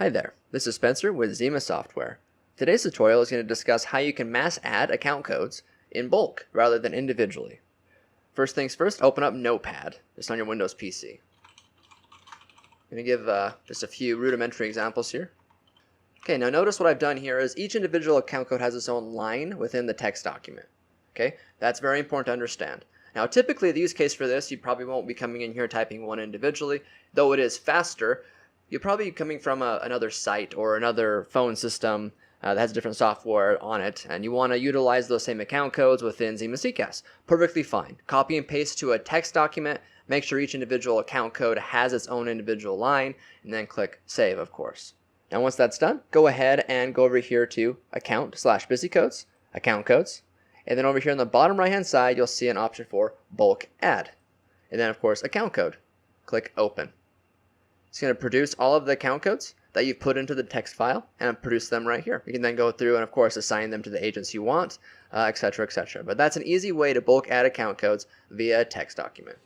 Hi there, this is Spencer with Xima Software. Today's tutorial is going to discuss how you can mass add account codes in bulk rather than individually. First things first, open up Notepad, just on your Windows PC. I'm going to give just a few rudimentary examples here. Okay, now notice what I've done here is each individual account code has its own line within the text document. Okay, that's very important to understand. Now typically the use case for this, you probably won't be coming in here typing one individually, though it is faster. You'll probably be coming from another site or another phone system that has different software on it, and you want to utilize those same account codes within Xima CCaaS. Perfectly fine. Copy and paste to a text document, make sure each individual account code has its own individual line, and then click Save, of course. Now once that's done, go ahead and go over here to Account/BusyCodes, Account Codes, and then over here on the bottom right hand side, you'll see an option for Bulk Add, and then of course Account Code. Click Open. It's going to produce all of the account codes that you've put into the text file and produce them right here. You can then go through and of course assign them to the agents you want, etc., etc. But that's an easy way to bulk add account codes via a text document.